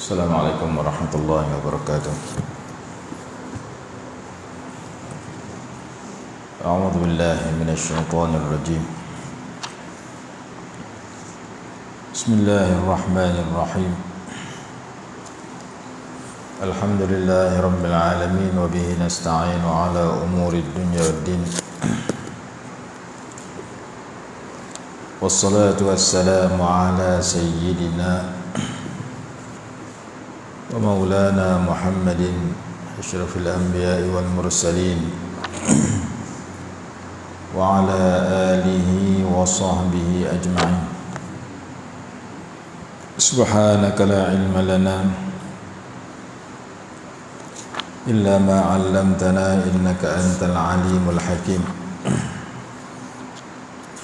Assalamualaikum warahmatullahi wabarakatuh. A'udzu billahi minasyaitonir rajim. Bismillahirrahmanirrahim. Alhamdulillahi rabbil alamin wa bihi nasta'inu ala umurid dunya waddin. Wassalatu wassalamu ala sayyidina wa maulana Muhammadin asyrafil anbiya'i wal mursalin wa ala alihi wa sahbihi ajma'in. Subhanaka la ilma lana illa ma 'allamtana innaka antal alimul hakim.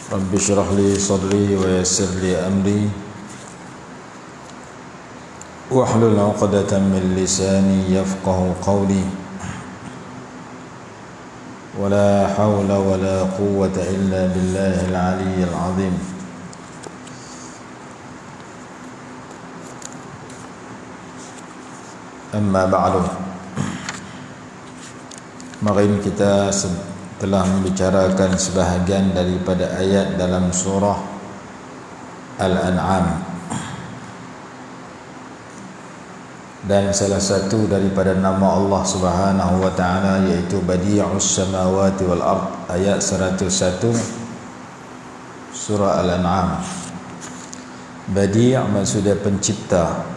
Rabbi shrah li sadri wa yassir li amri wahlul 'uqdatam min lisani yafqahu qawli. Wala hawla wala quwwata illa billahil 'aliyyil 'azim. Amma ba'du. Mari kita telah membicarakan sebahagian daripada ayat dalam surah Al-An'am, dan salah satu daripada nama Allah Subhanahu wa taala yaitu Badi'us Samawati wal Ard, ayat 101 surah Al-An'am. Badi' maksudnya pencipta.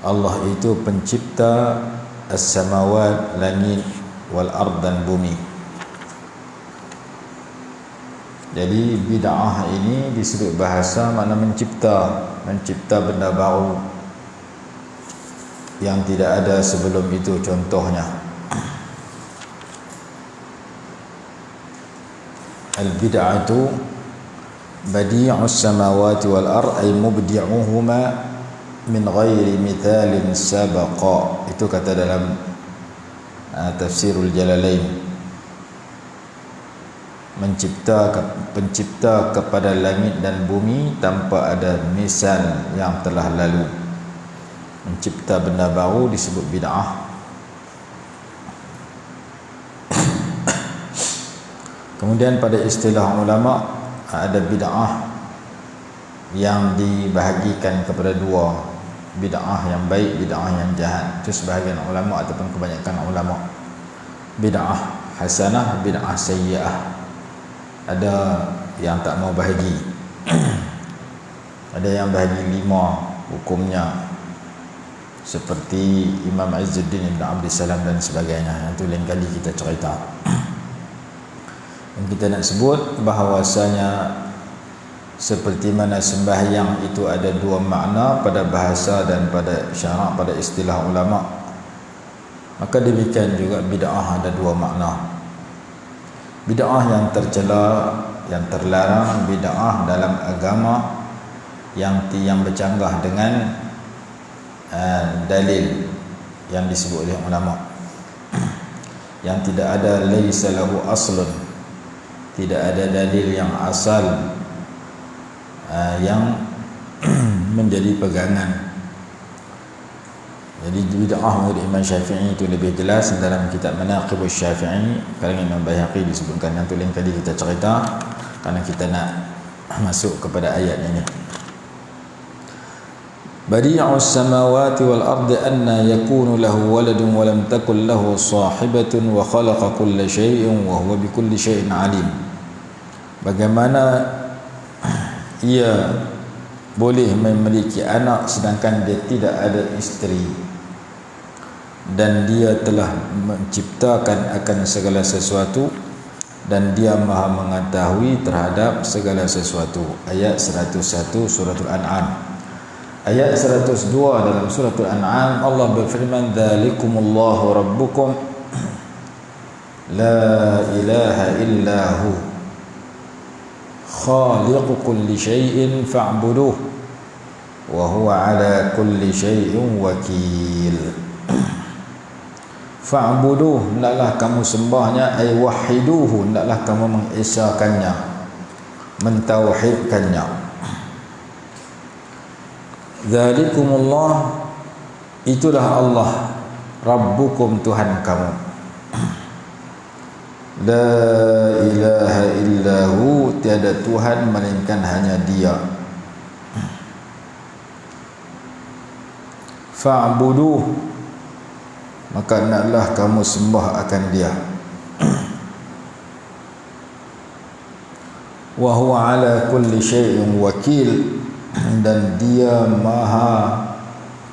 Allah itu pencipta as-samawat, langit, wal ard, dan bumi. Jadi bid'ah ini di sudut bahasa makna mencipta benda baru yang tidak ada sebelum itu. Contohnya al-bid'atu badi'us samawati wal ard ay mubdi'uhuma min ghairi mithalin sabaqa. Itu kata dalam tafsirul Jalalain. Pencipta kepada langit dan bumi tanpa ada misal yang telah lalu. Mencipta benda baru disebut bid'ah. Kemudian pada istilah ulama ada bid'ah yang dibahagikan kepada dua, bid'ah yang baik, bid'ah yang jahat. Itu sebahagian ulama ataupun kebanyakan ulama. Bid'ah hasanah, bid'ah sayyi'ah. Ada yang tak mau bahagi. Ada yang bahagi 5 hukumnya, seperti Imam Izzuddin Ibn Abdissalam dan sebagainya. Itu lain kali kita cerita. Dan kita nak sebut bahawasanya seperti mana sembahyang itu ada 2 makna pada bahasa dan pada syarak, pada istilah ulama, maka demikian juga bid'ah ada 2 makna. Bid'ah yang tercela, yang terlarang, bid'ah dalam agama yang bercanggah dengan dalil yang disebut oleh ulama, yang tidak ada laisa lahu aslun, tidak ada dalil yang asal yang menjadi pegangan. Jadi bid'ah menurut Imam Syafi'i itu lebih jelas dalam kitab Manaqibus Syafi'i, karangan Imam Baihaqi disebutkan. Yang tu lain kali kita cerita, kerana kita nak masuk kepada ayat ini. Badi'us samawati wal ardi anna yakunu lahu waladun wa lam takul lahu sahibatun wa khalaqa kulla syai'in wa huwa bikulli syai'in alim. Bagaimana ia boleh memiliki anak sedangkan dia tidak ada isteri, dan dia telah menciptakan akan segala sesuatu, dan dia maha mengetahui terhadap segala sesuatu. Ayat 101 suratul An'am. Ayat 102 dalam suratul An'am, Allah berfirman, dzalikumullahu rabbukum la ilaha illahu khaliqu kulli syai'in fa'buduh wa huwa ala kulli syai'in wakil. Fa'buduh, hendaklah kamu sembahnya, ay wahiduhu, hendaklah kamu mengesakannya, mentauhidkannya. Dzalikumullah itulah Allah Rabbukum, Tuhan kamu. La ilaha illahu, tiada Tuhan melainkan hanya Dia. Fa'buduh, maka hendaklah kamu sembah akan Dia. Wa huwa ala kulli syai'in wakil, dan Dia maha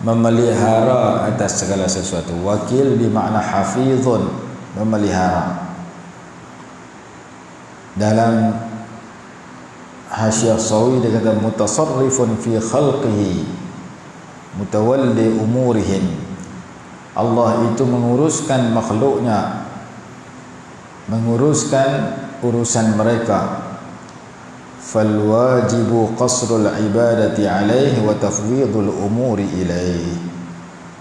memelihara atas segala sesuatu. Wakil bermakna hafizun, memelihara. Dalam Hasyiah Sawi dia kata mutasarrifun fi khalqihi mutawalli umurihim. Allah itu menguruskan makhluknya, menguruskan urusan mereka. Fal wajibu qasrul ibadati alaihi wa tafwidul umuri ilaihi.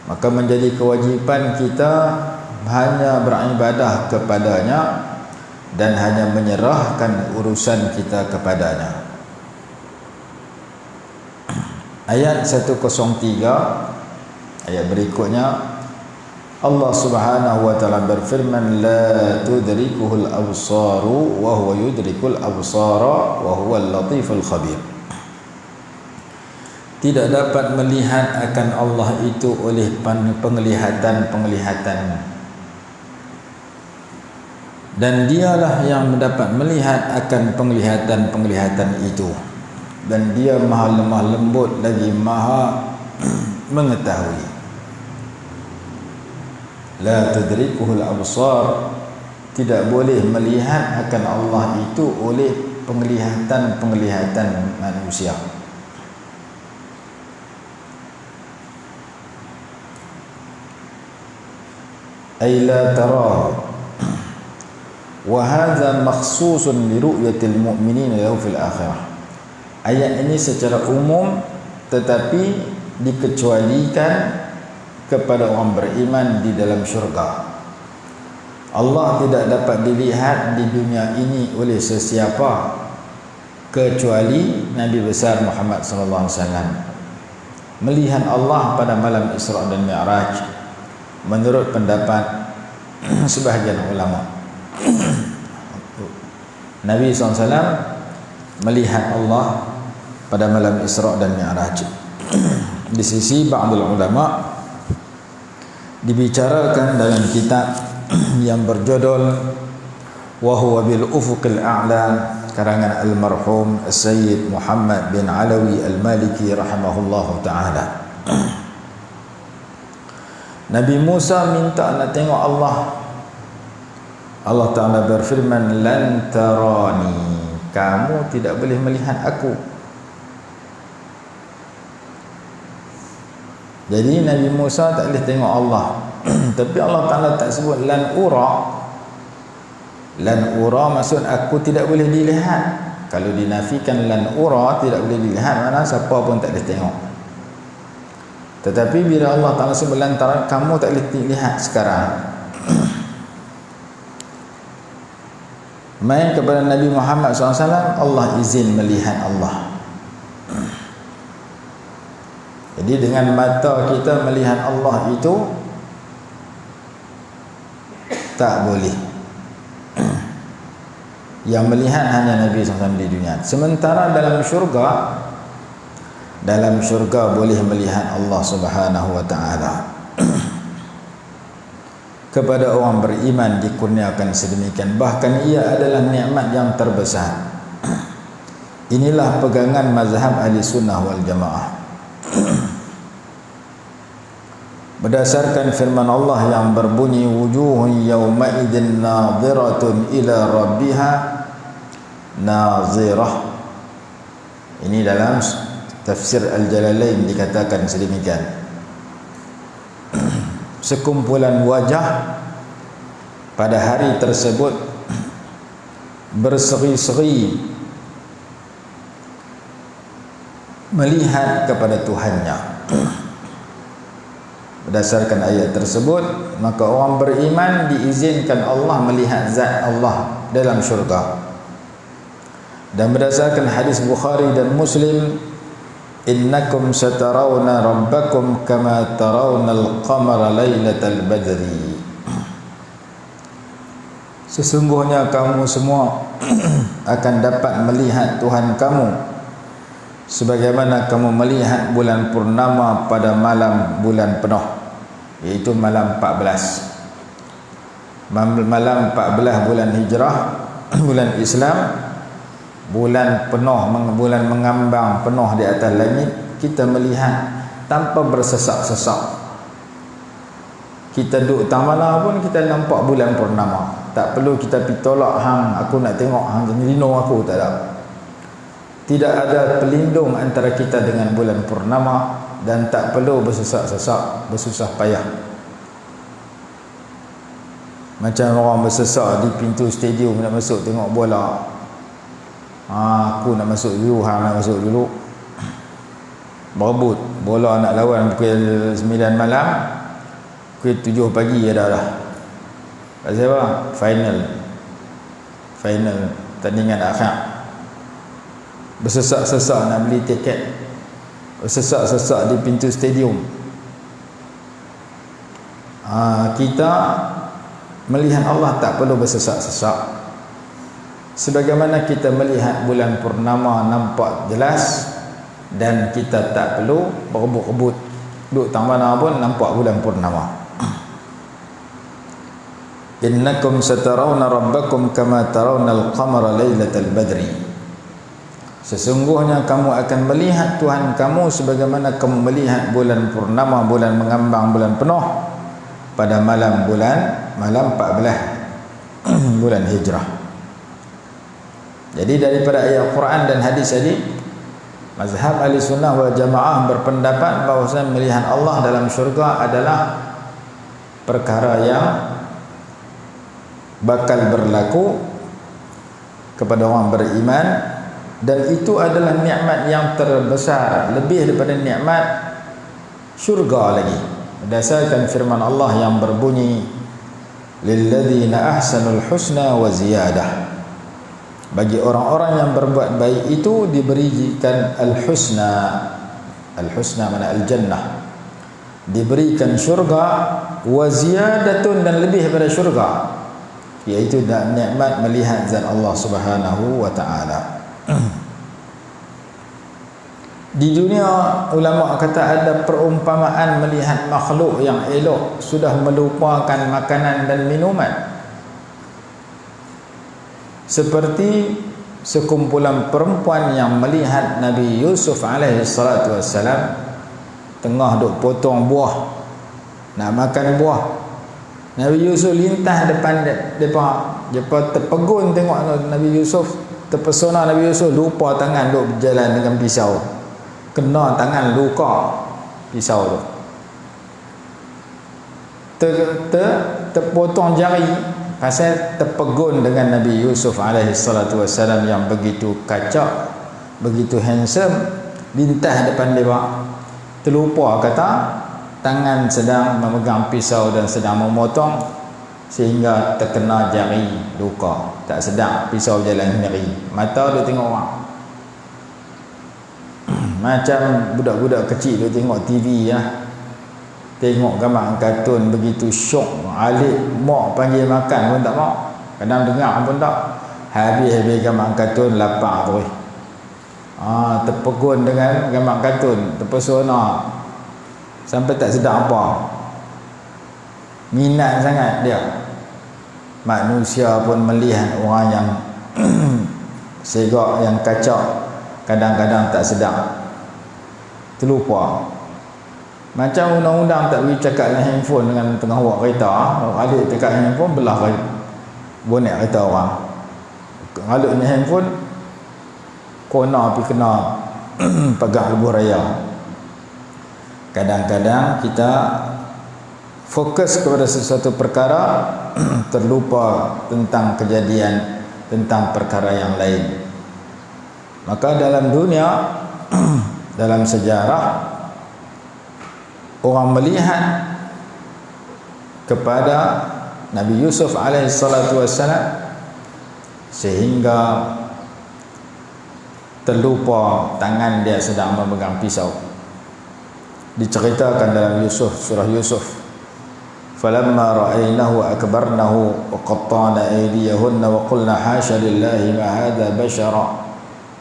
Maka menjadi kewajiban kita hanya beribadah kepadanya dan hanya menyerahkan urusan kita kepadanya. Ayat 103, ayat berikutnya, Allah Subhanahu wa taala berfirman, la tudrikuhul absaru wa huwa yudrikul absara wa huwal latiful khabir. Tidak dapat melihat akan Allah itu oleh penglihatan-penglihatan, dan Dialah yang mendapat melihat akan penglihatan-penglihatan itu, dan Dia maha lemah lembut lagi maha mengetahui. La tudrikuhul absar, tidak boleh melihat akan Allah itu oleh penglihatan-penglihatan manusia. Ay la tarahu. Wa hadza makhsusun li ru'yatil mu'minina lahu fil akhirah. Ayat ini secara umum tetapi dikecualikan kepada orang beriman di dalam syurga. Allah tidak dapat dilihat di dunia ini oleh sesiapa kecuali Nabi besar Muhammad sallallahu alaihi wasallam. Melihat Allah pada malam Isra dan Mi'raj menurut pendapat sebahagian ulama. Nabi SAW melihat Allah pada malam Isra dan Mi'raj. Di sisi ba'dul ulama dibicarakan dalam kitab yang berjudul wa huwa bil ufuqil a'la, karangan almarhum Sayyid Muhammad bin Alawi al-Maliki rahimahullahu ta'ala. Nabi Musa minta nak tengok Allah. Allah Ta'ala berfirman, lan tarani, kamu tidak boleh melihat aku. Jadi Nabi Musa tak boleh tengok Allah. Tapi Allah Ta'ala tak sebut lan ura. Lan ura maksud aku tidak boleh dilihat. Kalau dinafikan lan ura, tidak boleh dilihat, mana siapa pun tak boleh tengok. Tetapi bila Allah Ta'ala sebut lan tarani, kamu tak boleh lihat sekarang, main kepada Nabi Muhammad SAW, Allah izin melihat Allah. Jadi dengan mata kita melihat Allah itu tak boleh. Yang melihat hanya Nabi SAW di dunia. Sementara dalam syurga boleh melihat Allah Subhanahu wa ta'ala. Kepada orang beriman dikurniakan sedemikian, bahkan ia adalah nikmat yang terbesar. Inilah pegangan mazhab ahli sunnah wal jamaah. Berdasarkan firman Allah yang berbunyi, wujuhun yawma'idin nadhiratun ila rabbiha nazirah. Ini dalam tafsir Al-Jalalain dikatakan sedemikian. Sekumpulan wajah pada hari tersebut berseri-seri melihat kepada Tuhannya. Berdasarkan ayat tersebut, maka orang beriman diizinkan Allah melihat zat Allah dalam syurga. Dan berdasarkan hadis Bukhari dan Muslim, innakum satarawna rabbakum kama tarawna al-qamara lailatal badri. Sesungguhnya kamu semua akan dapat melihat Tuhan kamu sebagaimana kamu melihat bulan purnama pada malam bulan penuh, iaitu malam 14. Malam 14 bulan Hijrah, bulan Islam, bulan penuh, bulan mengambang penuh di atas langit, kita melihat tanpa bersesak-sesak. Kita duduk tamala pun kita nampak bulan purnama. Tak perlu kita pergi tolak, hang aku nak tengok hang lino aku, tak ada. Tidak ada pelindung antara kita dengan bulan purnama, dan tak perlu bersesak-sesak, bersusah payah. Macam orang bersesak di pintu stadium nak masuk tengok bola. Aku nak masuk dulu, hang nak masuk dulu. Berebut, bola nak lawan pukul 9 malam, pukul 7 pagi dah. Pasal apa? Final tandingan akhir. Bersesak-sesak nak beli tiket, bersesak-sesak di pintu stadium. Kita melihat Allah tak perlu bersesak-sesak. Sebagaimana kita melihat bulan purnama nampak jelas, dan kita tak perlu berebut-rebut duduk tang mana pun nampak bulan purnama. Innakum satarawna rabbakum kama tarawna al-qamara lailatal badri. Sesungguhnya kamu akan melihat Tuhan kamu sebagaimana kamu melihat bulan purnama, bulan mengambang, bulan penuh pada malam 14 bulan Hijrah. Jadi daripada ayat Quran dan hadis tadi, mazhab ahli sunnah wal jamaah berpendapat bahawa melihat Allah dalam syurga adalah perkara yang bakal berlaku kepada orang beriman, dan itu adalah nikmat yang terbesar, lebih daripada nikmat syurga lagi, berdasarkan firman Allah yang berbunyi lilladzina ahsanul husna wa ziyadah. Bagi orang-orang yang berbuat baik itu diberikan al-husna. Al-husna mana al-jannah, diberikan syurga, wa ziyadatun, dan lebih daripada syurga, iaitu nikmat melihat zat Allah Subhanahu wa taala. Di dunia ulama kata ada perumpamaan melihat makhluk yang elok sudah melupakan makanan dan minuman, seperti sekumpulan perempuan yang melihat Nabi Yusuf alaihi salatu wassalam tengah duk potong buah, nak makan buah. Nabi Yusuf lintas depan depa terpegun tengok Nabi Yusuf, terpesona Nabi Yusuf, lupa tangan duk berjalan dengan pisau, kena tangan luka pisau tu, terpotong jari pasal terpegun dengan Nabi Yusuf alaihi salatu wassalam yang begitu kacak, begitu handsome, lintas depan depa, terlupa kata tangan sedang memegang pisau dan sedang memotong, sehingga terkena jari, luka, tak sedar, pisau jalan sendiri, mata dia tengok orang. Macam budak-budak kecil dia tengok TV ya, tengok gambar kartun begitu syok, alik mak panggil makan pun tak mau, kadang dengar pun tak, habis gambar kartun lapar tu. Terpegun dengan gambar kartun, terpesona sampai tak sedar apa, minat sangat dia. Manusia pun melihat orang yang segak, yang kacak, kadang-kadang tak sedar, terlupa. Macam undang-undang tak boleh cakap dengan handphone dengan tengah buat kereta, adik cakap handphone belah bonet kereta orang, adik ni handphone kona pergi kena pagar lebuh raya. Kadang-kadang kita fokus kepada sesuatu perkara, terlupa tentang kejadian, tentang perkara yang lain. Maka dalam dunia, dalam sejarah, orang melihat kepada Nabi Yusuf alaihi salatu wassalam sehingga terlupa tangan dia sedang memegang pisau. Diceritakan dalam Yusuf, surah Yusuf, falamma ra'aynahu akbarnahu wa qatta'na aydiyahunna wa qulna hasya lillahi ma hadha bashara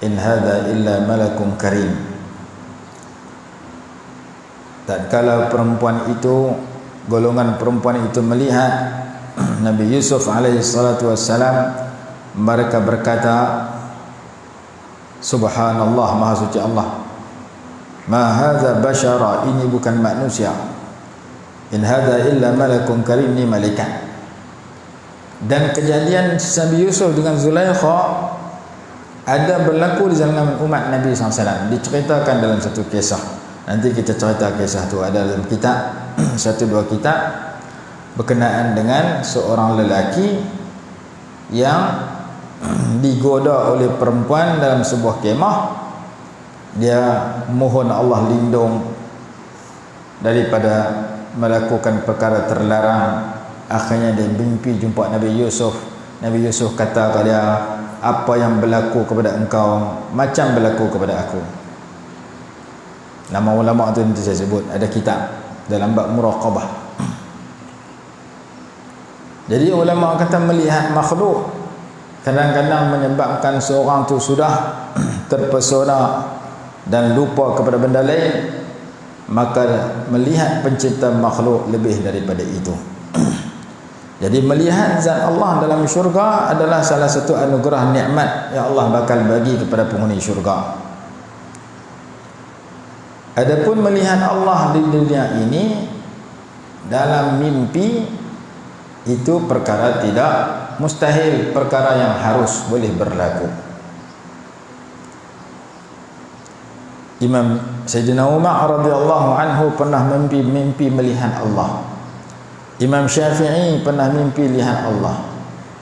in hadha illa malakun karim. Tatkala perempuan itu, golongan perempuan itu melihat Nabi Yusuf alaihi salatu wassalam, mereka berkata, subhanallah, maha suci Allah, ma hadza bashara, ini bukan manusia, in hadza illa malakun karim, ini malaikat. Dan kejadian Nabi Yusuf dengan Zulaikha ada berlaku di zaman umat Nabi SAW. Diceritakan dalam satu kisah. Nanti kita cerita kisah itu, ada dalam kitab satu dua kitab, berkenaan dengan seorang lelaki yang digoda oleh perempuan dalam sebuah kemah. Dia mohon Allah lindung daripada melakukan perkara terlarang. Akhirnya dia mimpi jumpa Nabi Yusuf. Nabi Yusuf kata kepada dia, apa yang berlaku kepada engkau macam berlaku kepada aku. Nama ulama itu nanti saya sebut, ada kitab dalam bab muraqabah. Jadi ulama kata melihat makhluk kadang-kadang menyebabkan seorang tu sudah terpesona dan lupa kepada benda lain, maka melihat pencipta makhluk lebih daripada itu. Jadi melihat zat Allah dalam syurga adalah salah satu anugerah nikmat yang Allah bakal bagi kepada penghuni syurga. Adapun melihat Allah di dunia ini dalam mimpi, itu perkara tidak mustahil, perkara yang harus boleh berlaku. Imam Sayyidina Umar radhiyallahu anhu pernah mimpi melihat Allah. Imam Syafi'i pernah mimpi lihat Allah.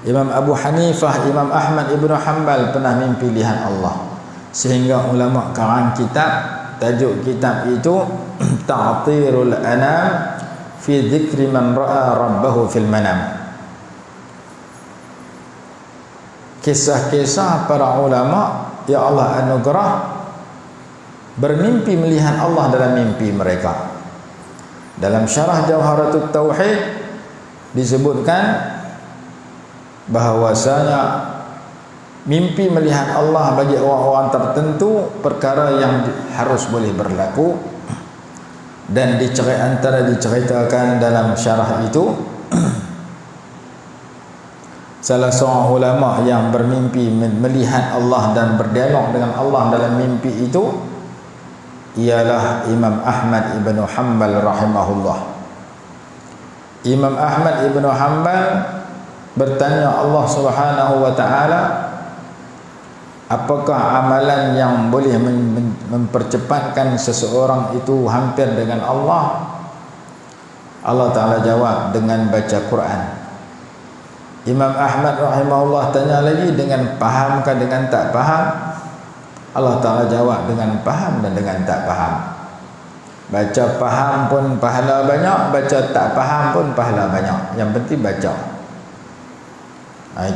Imam Abu Hanifah, Imam Ahmad Ibn Hanbal pernah mimpi lihat Allah. Sehingga ulama karang kitab, tajuk kitab itu Ta'thirul Anam fi dzikri man ra'a rabbahu fil manam. Kisah-kisah para ulama yang Allah anugerah bermimpi melihat Allah dalam mimpi mereka. Dalam syarah Jawharatul Tauhid disebutkan bahwasanya mimpi melihat Allah bagi orang-orang tertentu perkara yang harus boleh berlaku. Dan antara diceritakan dalam syarah itu, salah seorang ulama yang bermimpi melihat Allah dan berdialog dengan Allah dalam mimpi itu ialah Imam Ahmad Ibn Hanbal rahimahullah. Imam Ahmad Ibn Hanbal bertanya Allah Subhanahu wa ta'ala, apakah amalan yang boleh mempercepatkan seseorang itu hampir dengan Allah? Allah Ta'ala jawab dengan baca Quran. Imam Ahmad rahimahullah tanya lagi, dengan fahamkah dengan tak faham? Allah Ta'ala jawab dengan faham dan dengan tak faham. Baca faham pun pahala banyak, baca tak faham pun pahala banyak, yang penting baca.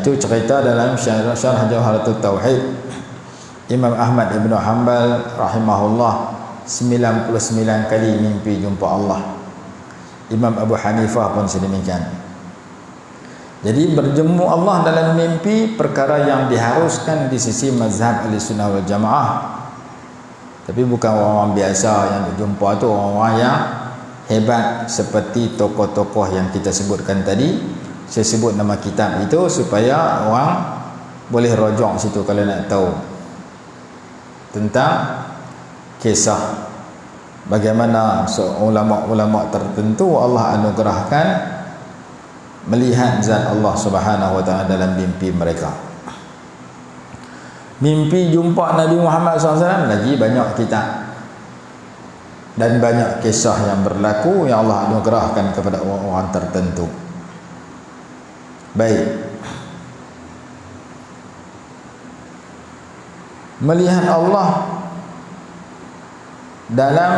Itu cerita dalam syarah Jawharatul Tauhid. Imam Ahmad Ibn Hanbal rahimahullah 99 kali mimpi jumpa Allah. Imam Abu Hanifah pun sedemikian. Jadi berjemu Allah dalam mimpi perkara yang diharuskan di sisi mazhab Ahlussunnah wal Jamaah. Tapi bukan orang-orang biasa yang berjumpa tu, orang-orang yang hebat seperti tokoh-tokoh yang kita sebutkan tadi. Saya sebut nama kitab itu supaya orang boleh rojok situ kalau nak tahu tentang kisah bagaimana ulama-ulama tertentu Allah anugerahkan melihat zat Allah Subhanahu wa ta'ala dalam mimpi mereka. Mimpi jumpa Nabi Muhammad SAW lagi banyak kitab dan banyak kisah yang berlaku yang Allah anugerahkan kepada orang-orang tertentu. Baik, melihat Allah dalam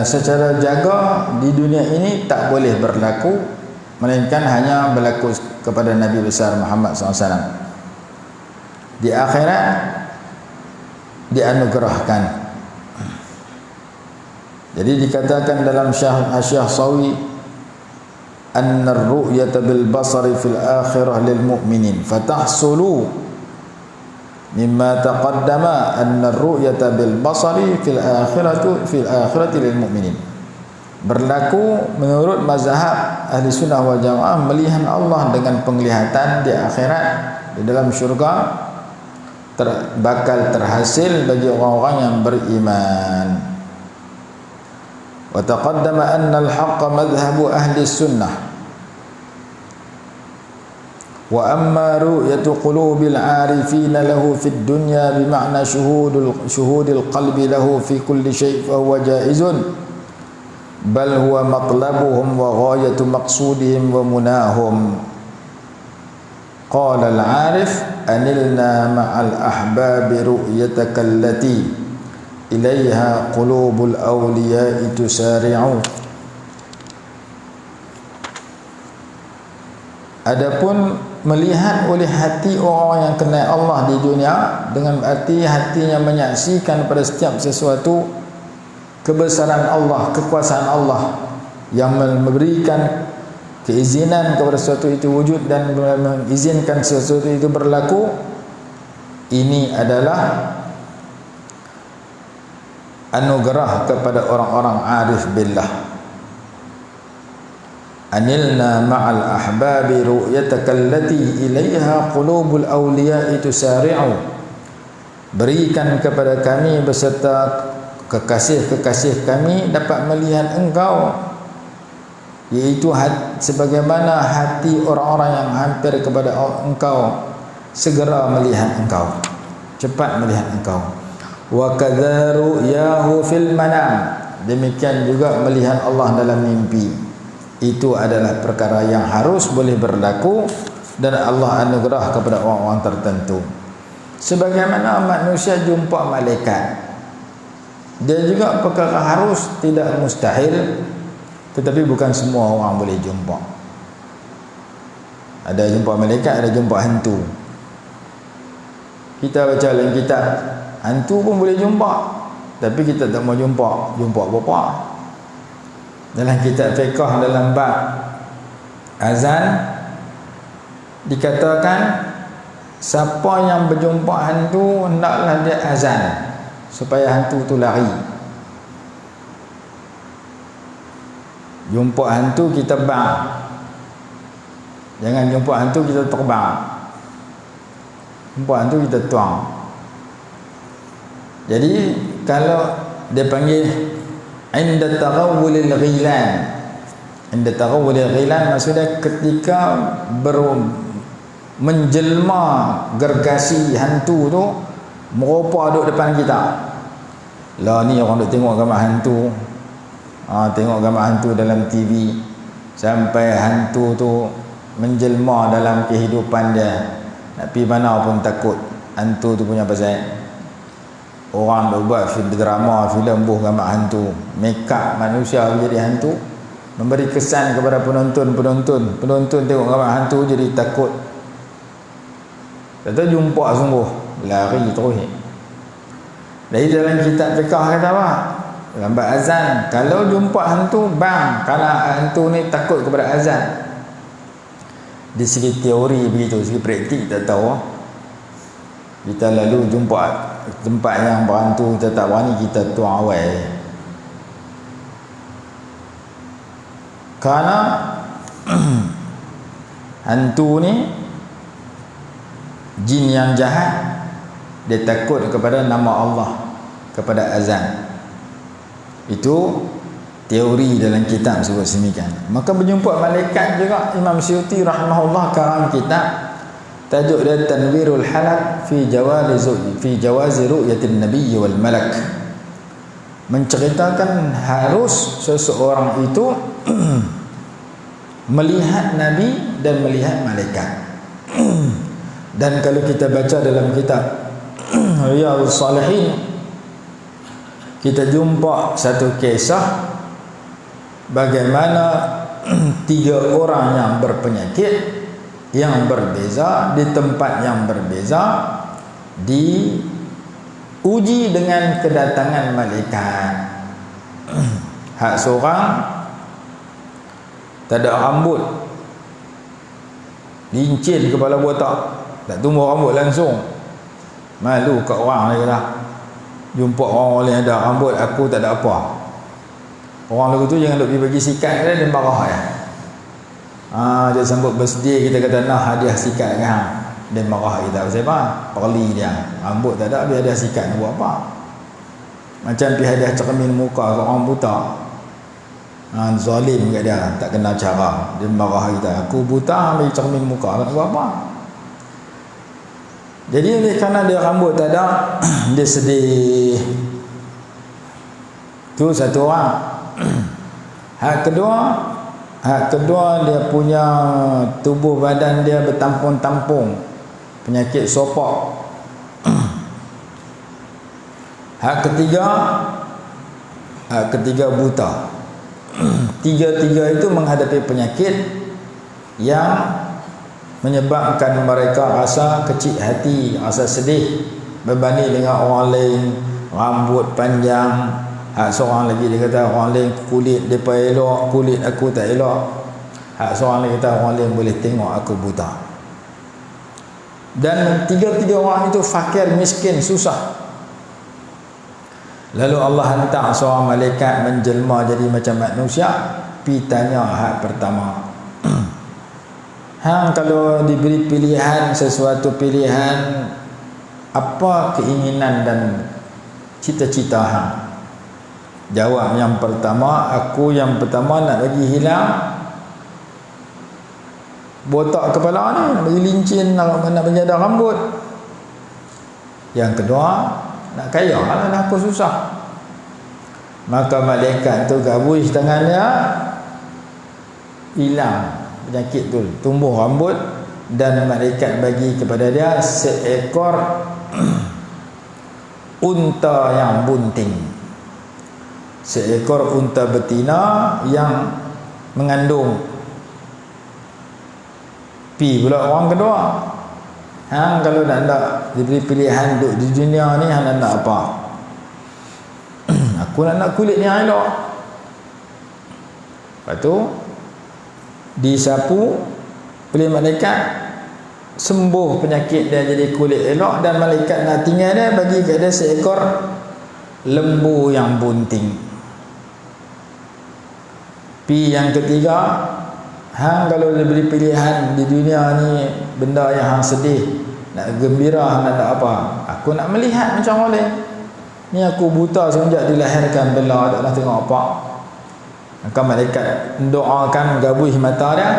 secara jaga di dunia ini tak boleh berlaku, melainkan hanya berlaku kepada Nabi besar Muhammad SAW. di akhirat dianugerahkan. Jadi dikatakan dalam Syekh Sawi, anna ar-ru'yata bil basari fil akhirah lil mu'minin fatahsulu mimma taqaddama anna ar-ru'yata bil basari fil akhirati lil mu'minin. Berlaku menurut mazhab ahli sunnah wal jamaah, melihat Allah dengan penglihatan di akhirat, di dalam syurga, bakal terhasil bagi orang-orang yang beriman. Wa taqaddama anna al-haqqa madhhabu ahli sunnah wa amma ru'yatu qulubil 'arifina lahu fid dunya bima'na syuhudil qalbi lahu fi kulli syai' fa huwa jaizun bal huwa matlabuhum wa ghayatu maqsudihim wa munahum. Qala al-'arif anilna ma'al ahbabi ru'yataka allati ilaiha qulubul awliya'i tusari'u. Adapun melihat oleh hati orang yang kenal Allah di dunia, dengan arti hatinya menyaksikan pada setiap sesuatu kebesaran Allah, kekuasaan Allah yang memberikan keizinan kepada sesuatu itu wujud dan mengizinkan sesuatu itu berlaku. Ini adalah anugerah kepada orang-orang arif billah. Anilna ma'al ahbabi ru'yataka allati ilaiha qulubul awliya'i tusari'u. Berikan kepada kami beserta kekasih-kekasih kami dapat melihat engkau, yaitu sebagaimana hati orang-orang yang hampir kepada engkau segera melihat engkau, cepat melihat engkau. Wa kadzaru yahu fil manam, demikian juga melihat Allah dalam mimpi. Itu adalah perkara yang harus boleh berlaku dan Allah anugerah kepada orang-orang tertentu. Sebagaimana manusia jumpa malaikat, dia juga perkara harus, tidak mustahil, tetapi bukan semua orang boleh jumpa. Ada jumpa malaikat, ada jumpa hantu. Kita baca dalam kitab, hantu pun boleh jumpa, tapi kita tak mau jumpa apa-apa. Dalam kitab fiqh, dalam bab azan, dikatakan siapa yang berjumpa hantu hendaklah dia azan supaya hantu tu lari. Jumpa hantu kita bang, jangan jumpa hantu kita terbang. Jumpa hantu kita tuang. Jadi kalau dia panggil inda taghawulil ghilan, inda taghawulil ghilan maksudnya ketika menjelma gergasi hantu tu merupa duduk depan kita. Lah ni orang duk tengok gambar hantu, tengok gambar hantu dalam TV, sampai hantu tu menjelma dalam kehidupan dia. Nak pergi mana pun takut. Hantu tu punya pasal orang duk buat drama, filem buh gambar hantu, make up manusia menjadi hantu, memberi kesan kepada penonton tengok gambar hantu jadi takut. Kata jumpa sungguh lari terus. Dari dalam kitab fiqh kata apa? Dalam bab azan, kalau jumpa hantu bang, kalau hantu ni takut kepada azan. Di segi teori begitu, segi praktik tak tahu. Kita lalu jumpa tempat yang berhantu, kita tak berani, kita tuang awal. Kerana hantu ni jin yang jahat, dia takut kepada nama Allah, kepada azan. Itu teori dalam kitab sebut semikian. Maka berjumpa malaikat juga, Imam Suyuti rahimahullah karang kitab, tajuk dia Tanwirul Halak fi jawazi ru'yatin nabiy wal malak, menceritakan harus seseorang itu melihat nabi dan melihat malaikat. Dan kalau kita baca dalam kitab Riyadhus Shalihin, kita jumpa satu kisah bagaimana 3 orang yang berpenyakit yang berbeza di tempat yang berbeza diuji dengan kedatangan malaikat. Hak seorang tak ada rambut, lincin kepala botak, tak tumbuh rambut langsung, malu kat orang lagi lah. Jumpa orang lain ada rambut, aku tak ada apa. Orang lagu tu jangan duk pergi bagi sikat dia marah ya. Dia sambut birthday kita kata nak hadiah sikat kan, dia marah kita. Pasal apa? Perli dia, rambut tak ada, biar hadiah sikat nak buat apa? Macam pergi hadiah cermin muka kat orang buta, zalim kat dia, tak kenal cara, dia marah kita. Aku buta ambil cermin muka, nak buat apa? Jadi oleh kerana dia rambut tak ada, dia sedih. Tu satu orang. Hak kedua dia punya tubuh badan dia bertampung-tampung penyakit sopak. Hak ketiga buta. Tiga-tiga itu menghadapi penyakit yang menyebabkan mereka rasa kecil hati, rasa sedih berbanding dengan orang lain rambut panjang. Hak seorang lagi dia kata orang lain kulit depa elok, kulit aku tak elok. Hak seorang lagi kata orang lain boleh tengok aku buta. Dan tiga-tiga orang itu fakir, miskin, susah. Lalu Allah hantar seorang malaikat menjelma jadi macam manusia, pi tanya hak pertama. Hang kalau diberi pilihan, sesuatu pilihan, apa keinginan dan cita-cita hang? Jawab yang pertama, aku yang pertama nak bagi hilang botak kepala ni, nak bagi lincin, nak bagi ada rambut. Yang kedua, nak kaya lah, aku susah. Maka malaikat tu gabui tangan dia, hilang penyakit tu, tumbuh rambut, dan malaikat bagi kepada dia seekor unta yang bunting. Seekor unta betina yang mengandung. Pi pula orang kedua. Hang kalau nak diberi pilihan duduk di dunia ni, hang nak apa? Aku nak kulit yang elok. Lepas tu disapu oleh malaikat, sembuh penyakit dia jadi kulit elok, dan malaikat nak tinggal dia bagi kat dia seekor lembu yang bunting. Pi yang ketiga, hang kalau diberi pilihan di dunia ni benda yang hang sedih, nak gembira, hang nak apa? Aku nak melihat macam orang lain. Ni aku buta semenjak dilahirkan, bela tak nak tengok apa. Maka malaikat doakan gabuih mata dia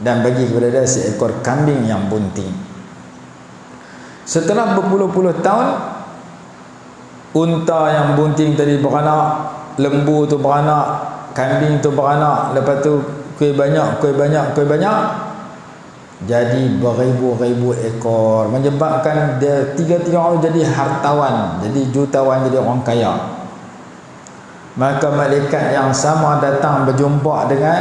dan bagi kepada dia seekor kambing yang bunting. Setelah berpuluh-puluh tahun, unta yang bunting tadi beranak, lembu tu beranak, kambing tu beranak, lepas tu kuih banyak, jadi beribu-ribu ekor, menyebabkan dia tiga-tiga orang jadi hartawan, jadi jutawan, jadi orang kaya. Maka malaikat yang sama datang berjumpa dengan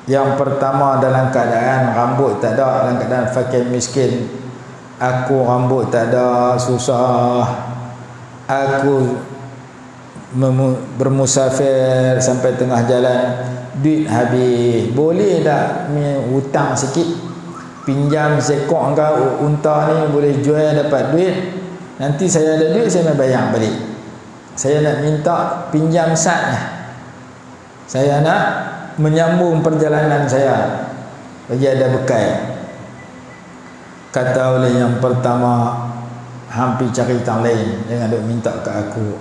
yang pertama dalam keadaan rambut tak ada, dalam keadaan fakir miskin. Aku rambut tak ada, susah, aku bermusafir sampai tengah jalan, duit habis, boleh tak hutang sikit, pinjam sekok kau unta ni, boleh jual dapat duit, nanti saya ada duit saya bayar balik. Saya nak minta pinjam sat, saya nak menyambung perjalanan saya bagi ada bekal. Kata oleh yang pertama, hampir cari tang lain, jangan duk minta ke aku.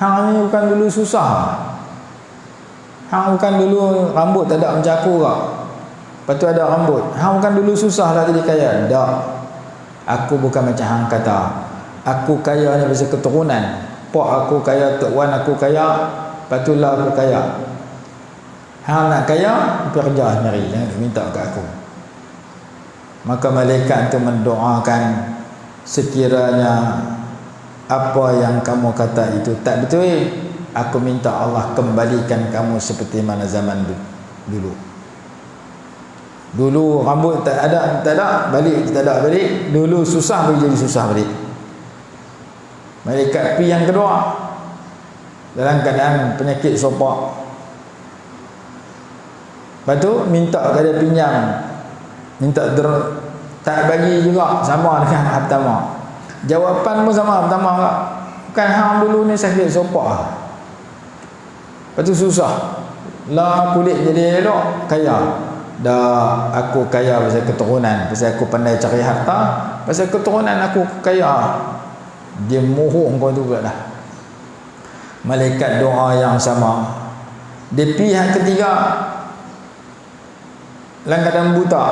Hang ni bukan dulu susah, hang bukan dulu rambut tak ada macam aku kak, lepas tu ada rambut. Hang bukan dulu susah lah jadi kaya. Tak, aku bukan macam hang kata. Aku kaya ni pasal keturunan. Pak aku kaya, Tok Wan aku kaya, lepas tu lah aku kaya. Hang nak kaya, pergi kerja nyari, jangan minta ke aku. Maka malaikat tu mendoakan, sekiranya apa yang kamu kata itu tak betul, aku minta Allah kembalikan kamu seperti mana zaman dulu. Dulu rambut tak ada balik, tak ada balik. Dulu susah bagi jadi susah balik. Malaikat pi yang kedua dalam keadaan penyakit sopak. Lepas tu minta kepada pinjam, tak bagi juga, sama dengan hak pertama. Jawapan pun sama pertama juga. Bukan hang dulu ni sakit sopak. Lepas tu susah. Lah kulit jadi elok, kaya. Dah aku kaya pasal keturunan, pasal aku pandai cari harta, pasal keturunan aku kaya. Dia mohon kau tu pula dah. Malaikat doa yang sama. Dia pihak ketiga dalam keadaan buta,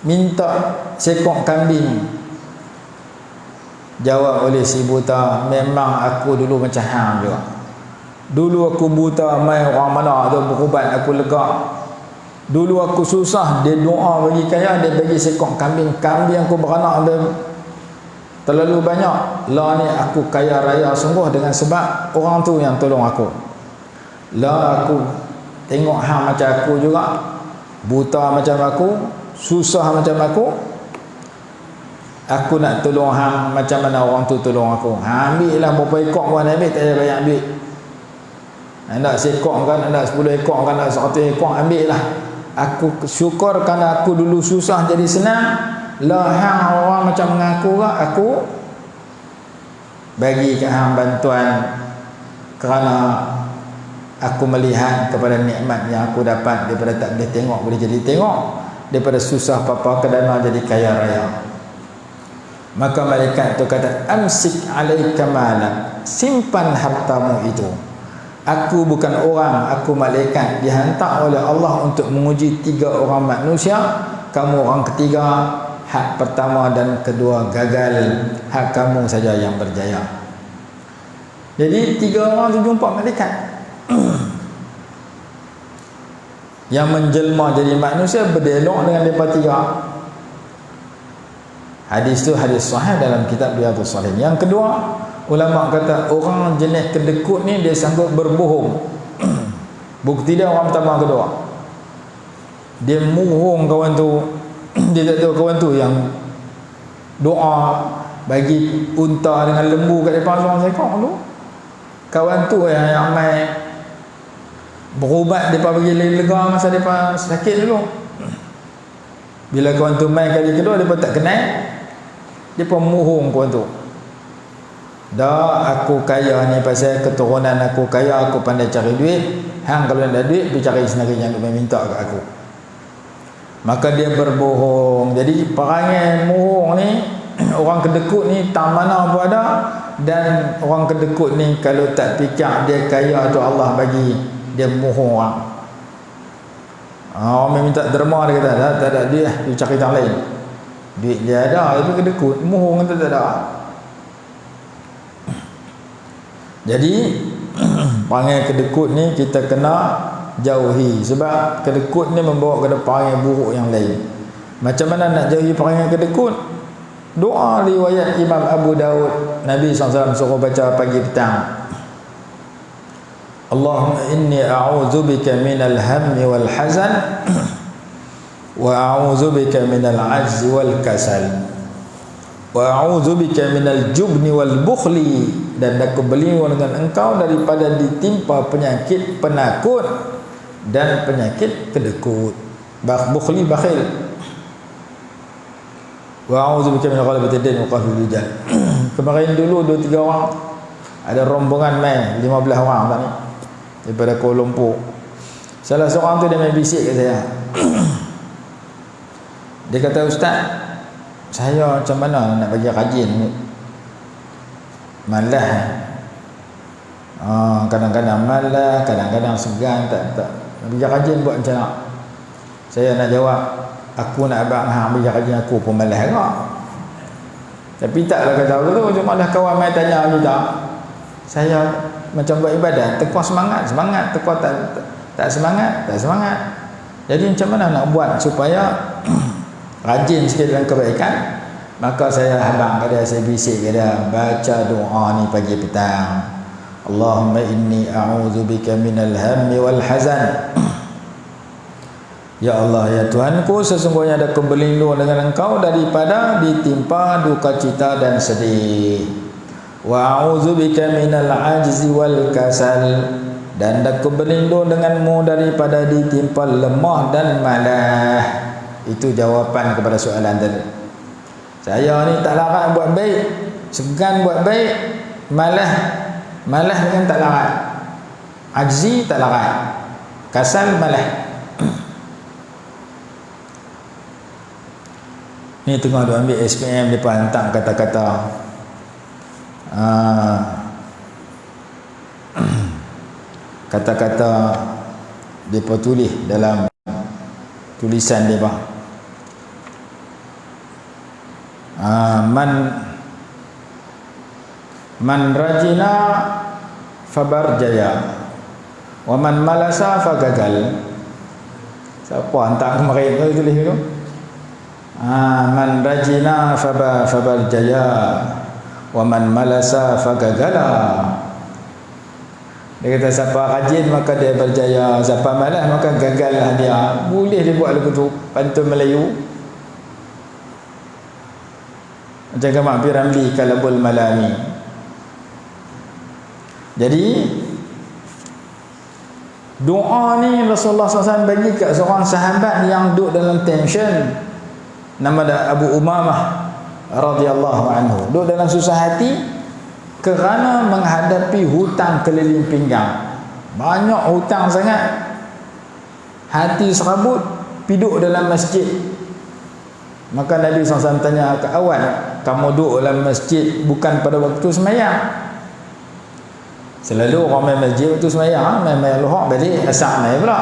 minta sekok kambing. Jawab oleh si buta, memang aku dulu macam hang juga. Dulu aku buta, mai orang mana tu berubat aku lega. Dulu aku susah, dia doa bagi kaya, dia bagi sekok kambing. Kambing aku beranak dia terlalu banyak. Lah ni aku kaya raya sungguh dengan sebab orang tu yang tolong aku. Lah aku tengok hang macam aku juga, buta macam aku, susah macam aku nak tolong hang macam mana orang tu tolong aku. Ambil lah berapa ekor pun ambil, tak payah banyak ambil. Nak sekor kan, nak 10 ekor kan, nak 100 ekor, ambil lah. Aku syukur kerana aku dulu susah jadi senang. Lah hang orang macam mengaku ke, aku bagi ke hang bantuan kerana aku melihat kepada nikmat yang aku dapat daripada tak boleh tengok boleh jadi tengok, daripada susah papa ke dana jadi kaya raya. Maka malaikat tu kata, amsik alaika malak, simpan hartamu itu. Aku bukan orang, aku malaikat dihantar oleh Allah untuk menguji 3 orang manusia. Kamu orang ketiga, hak pertama dan kedua gagal, hak kamu saja yang berjaya. Jadi 3 orang tu jumpa malaikat yang menjelma jadi manusia, berdialog dengan mereka 3. Hadis tu hadis sahih dalam kitab Riyadhus Shalihin. Yang kedua, ulama kata orang jenis kedekut ni dia sanggup berbohong. Bukti dia orang pertama kedua. Dia mohong kawan tu. Dia tak tahu kawan tu yang doa bagi unta dengan lembu kat depan seorang sekor tu. Kawan tu yang mai berubat, depa bagi lega masa depa sakit dulu. Bila kawan tu mai kali kedua, depa tak kenal, depa mohong kawan tu. Dah aku kaya ni pasal keturunan aku kaya, aku pandai cari duit. Hang kalau ada duit, pergi cari sendiri, jangan minta kat aku. Maka dia berbohong. Jadi perangai mohong ni, orang kedekut ni tak mana pun ada. Dan orang kedekut ni kalau tak fikir dia kaya tu Allah bagi, dia mohong orang. Orang minta derma, dia kata tak ada duit, dia cari yang lain. Duit dia ada, itu kedekut. Mohong tu tak ada. Jadi perangai kedekut ni kita kena jauhi, sebab kedekut ni membawa kepada perangai buruk yang lain. Macam mana nak jauhi perangai kedekut? Doa riwayat Imam Abu Daud, Nabi SAW suruh baca pagi petang, Allahumma inni a'udzubika minal hammi wal hazan wa a'udzubika minal ajzi wal kasal wa a'udzubika minal jubni wal bukhli, dan aku berlindung dengan engkau daripada ditimpa penyakit penakut dan penyakit kedekut. Bukhli, bakhil. Wa a'udzubika min ghalabatid din wa qahril rijal. Kemarin dulu 2-3 orang, ada rombongan main 15 orang tak ni daripada Kuala Lumpur. Salah seorang tu dia main bisik kat saya. Dia kata, ustaz, saya macam mana nak bagi rajin ni? Malah kadang-kadang malah, kadang-kadang segan, tak bagi rajin buat macam mana? Saya nak jawab, aku nak abang hang bagi rajin, aku pun malas agak. Tapi taklah kata aku tu, cuma dah kawan mai tanya kita. Saya macam buat ibadat, tekuk semangat, tekuk tak semangat. Jadi macam mana nak buat supaya rajin sikit dalam kebaikan? Maka saya habang pada, saya bisik pada, baca doa ni pagi petang. Allahumma inni a'udzubika minal hammi wal hazan Ya Allah, ya Tuhanku, sesungguhnya aku berlindung dengan Engkau daripada ditimpa duka cita dan sedih. Wa a'udzubika minal ajzi wal kasal, dan aku berlindung denganmu daripada ditimpa lemah dan malah. Itu jawapan kepada soalan tadi. Saya ni tak larat buat baik, segan buat baik, malah dengan tak larat. Ajzi tak larat, kasal malah. Ni tengah dia ambil SPM, dia hantar kata-kata kata-kata dia tulis dalam tulisan dia bang. Man rajina fabarjaya wa man malasa fagagal. Siapa hantar kemarin tu tulis tu? Man rajina fabarjaya wa man malasa fagagala. Dia kata siapa rajin maka dia berjaya, siapa malas maka gagallah dia. Boleh dia buat lagu tu, pantun Melayu. Macam Mak Piramli Kalabul Malami. Jadi doa ni Rasulullah SAW bagi kat seorang sahabat yang duduk dalam tension, nama dia Abu Umamah radhiyallahu anhu, duduk dalam susah hati kerana menghadapi hutang keliling pinggang. Banyak hutang sangat, hati serabut, piduk dalam masjid. Maka Nabi SAW tanya ke awal, kamu duduk dalam masjid bukan pada waktu semayang? Selalu orang main masjid waktu semayang, main lohak balik asar main pula.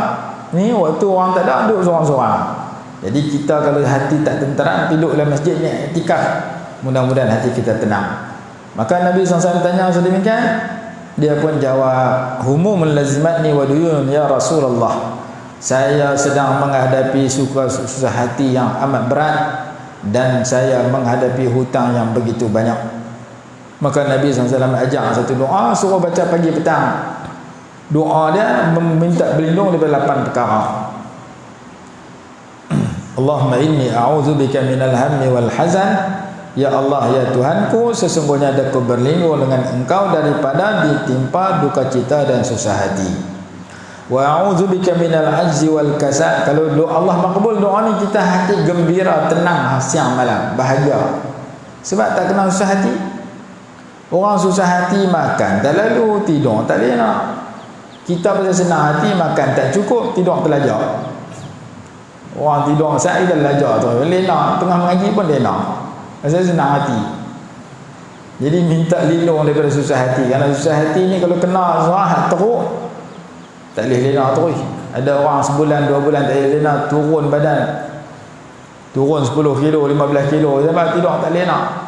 Ni waktu orang tak ada, duduk seorang-seorang. Jadi kita kalau hati tak tenteram, duduk dalam masjid ni iktikaf, mudah-mudahan hati kita tenang. Maka Nabi SAW tanya sedemikian, dia pun jawab, humumul lazimatni wa duyun ya Rasulullah. Saya sedang menghadapi susah hati yang amat berat, dan saya menghadapi hutang yang begitu banyak. Maka Nabi SAW ajak satu doa, suruh baca pagi petang. Doa dia meminta berlindung daripada 8 perkara. Allahumma inni a'udzubika minal hammi wal hazan. Ya Allah, ya Tuhanku, sesungguhnya aku berlindung dengan Engkau daripada ditimpa duka cita dan susah hati. Wa a'udzubika minal ajzi wal kasal. Kalau doa Allah makbul, doa ni kita hati gembira, tenang siang malam, bahagia. Sebab tak kena susah hati. Orang susah hati makan tak lalu, tidur tak lena. Kita pasal senang hati, makan tak cukup, tidur terlajak. Orang tidur saat dah belajar tu, lena, tengah mengaji pun lena. Pasal senang hati. Jadi minta lindung daripada susah hati. Kerana susah hati ni kalau kena suah teruk, tak boleh lena terus. Ada orang sebulan 2 bulan tak boleh lena, turun badan, turun 10 kilo 15 kilo sebab tidur tak lena.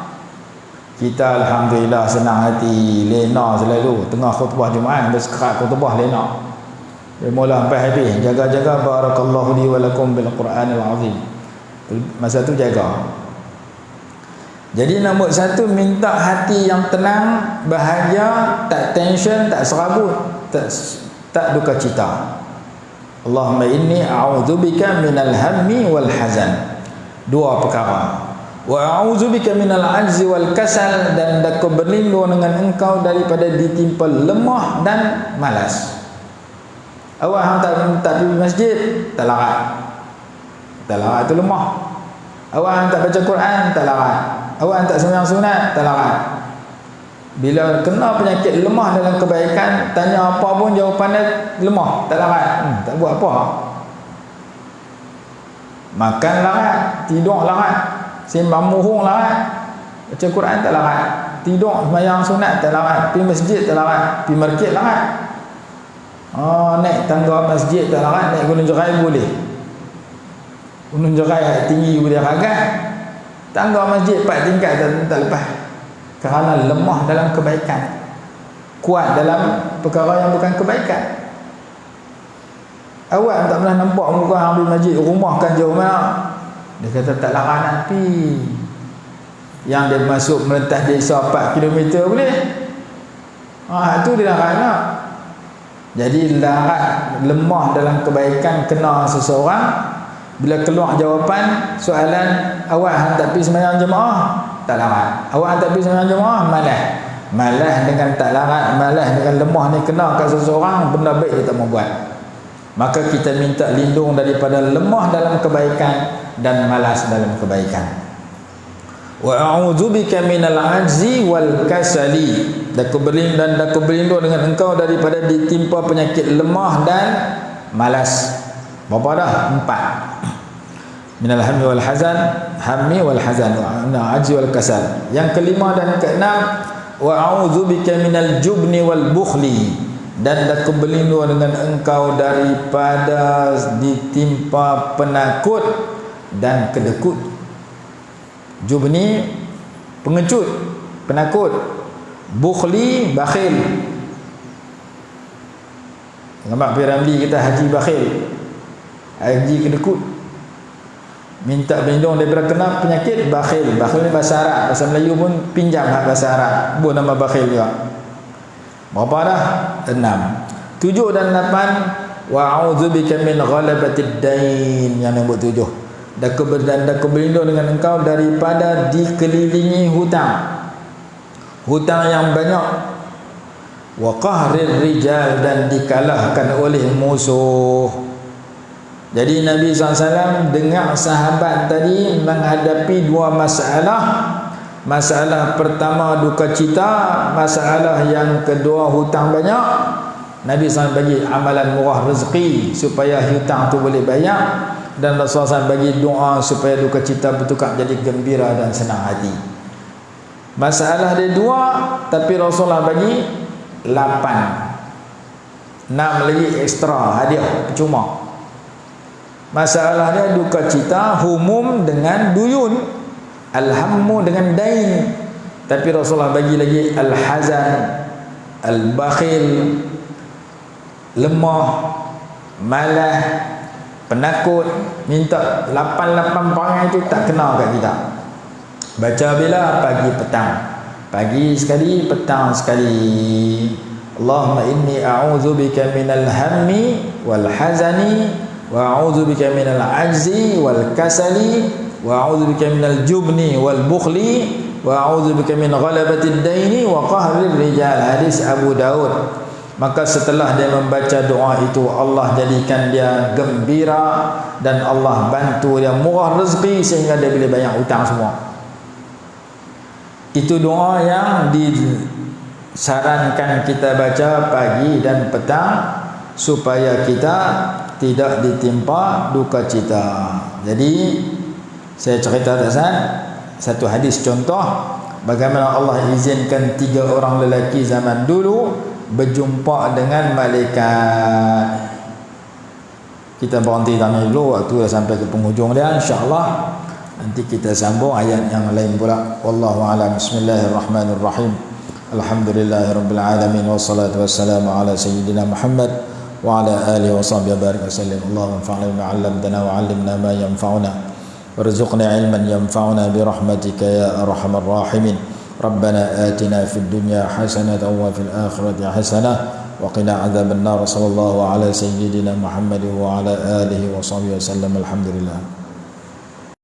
Kita alhamdulillah senang hati, lena selalu. Tengah khutbah Jumaat bersekerat khutbah lena. Dia mula sampai habis, jaga-jaga barakallahu li wa lakum bil Quranil azim. Masa tu jaga. Jadi nombor 1, minta hati yang tenang, bahagia, tak tension, tak serabut, tak duka cita. Allahumma inni a'udzubika minal hammi wal hazan. 2 perkara. Wa a'udzubika minal ajzi wal kasal, dan aku berlindung dengan Engkau daripada ditimpa lemah dan malas. Awak hang tak pergi masjid, tak larat. Tak larat tu lemah. Awak hang tak baca Quran, tak larat. Awak tak sembahyang sunat, tak larat. Bila kena penyakit lemah dalam kebaikan, tanya apa pun jawapan dia lemah, tak larat. Tak buat apa. Makan larat, tidur larat, sembang mohong larat, baca Quran tak larat, tidur sembahyang sunat tak larat, pergi masjid tak larat, pergi market larat. Naik tangga masjid tak larat, naik gunung jerai boleh. Gunung jerai tinggi boleh ragat, tangga masjid 4 tingkat tak lepas. Kerana lemah dalam kebaikan, kuat dalam perkara yang bukan kebaikan. Awak tak pernah nampak muka hang pergi masjid, rumah kan jauh mana. Dia kata tak larat nanti. Yang dia masuk merentas desa 4 km boleh. Itu dia larat nak. Jadi larat lemah dalam kebaikan kena seseorang, Bila keluar jawapan soalan, awak hang tak pergi sembahyang jemaah, tak larat. Awak hang tak pergi sembahyang jemaah, malas. Malas dengan tak larat, malas dengan lemah ni kena kat seseorang, benda baik dia tak mau buat. Maka kita minta lindung daripada lemah dalam kebaikan dan malas dalam kebaikan. Wa a'udzubika minal ajzi wal kasali. Dan aku berlindung dengan engkau daripada ditimpa penyakit lemah dan malas. Berapa dah? 4. Minal hammi wal hazan, ajzi wal kasal. Yang kelima dan keenam, wa a'udzubika minal jubni wal bukhli. Dan aku berlindung dengan engkau daripada ditimpa penakut dan kedekut. Jubni, pengecut, penakut. Bukhli, bakhil. Nampak Piramli kita haji bakhil, haji kedekut. Minta berlindung daripada kena penyakit bakhil. Bakhil ni bahasa Arab, bahasa Melayu pun pinjam bahasa Arab, buat nama bakhil juga. Berapa dah? 6. 7 dan 8, wa a'udzubika min ghalabatid dain. Yang nombor 7, dan aku berlindung dengan engkau daripada dikelilingi hutang yang banyak. Wa qahrir rijal, dan dikalahkan oleh musuh. Jadi Nabi SAW dengar sahabat tadi menghadapi 2 masalah. Masalah pertama duka cita, masalah yang kedua hutang banyak. Nabi SAW bagi amalan murah rezeki supaya hutang tu boleh bayar, dan Rasulullah SAW bagi doa supaya duka cita bertukar jadi gembira dan senang hati. Masalah dia 2, tapi Rasulullah bagi 8. 6 lagi ekstra, hadiah percuma. Masalah dia duka cita, humum dengan duyun, alhammu dengan dain, tapi Rasulullah bagi lagi al-hazan, al-bakhil, lemah, malas, penakut. Minta 8 perangai itu tak kena kat kita. Baca bila? Pagi petang. Pagi sekali, petang sekali. Allahumma inni a'udzubika minal hammi wal hazani, wa a'udzubika minal ajzi wal kasali, wa a'udzubika minal jubni wal bukhli, wa a'udzubika min ghalabatid daini wa qahrir rijal. Hadis Abu Daud. Maka setelah dia membaca doa itu, Allah jadikan dia gembira dan Allah bantu dia murah rezeki sehingga dia boleh bayar hutang semua. Itu doa yang disarankan kita baca pagi dan petang supaya kita tidak ditimpa duka cita. Jadi saya cerita satu hadis contoh bagaimana Allah izinkan 3 orang lelaki zaman dulu berjumpa dengan malaikat. Kita berhenti tanya dulu, waktu dah sampai ke penghujung dia. InsyaAllah nanti kita sambung ayat yang lain pula. Wallahu a'lam. Bismillahirrahmanirrahim. Alhamdulillahirabbil alamin, wassalatu wassalamu ala sayyidina Muhammad wa ala alihi wa sahbihi barik wasallam. Allahumma anfa'na bima 'allamtana wa 'allimna ma yanfa'una warzuqna 'ilman yanfa'una bi rahmatika ya arhamar rahimin. ربنا آتنا في الدنيا حسنة وفي الآخرة حسنة وقنا عذاب النار. صلى الله على سيدنا محمد وعلى آله وصحبه وسلم. الحمد لله.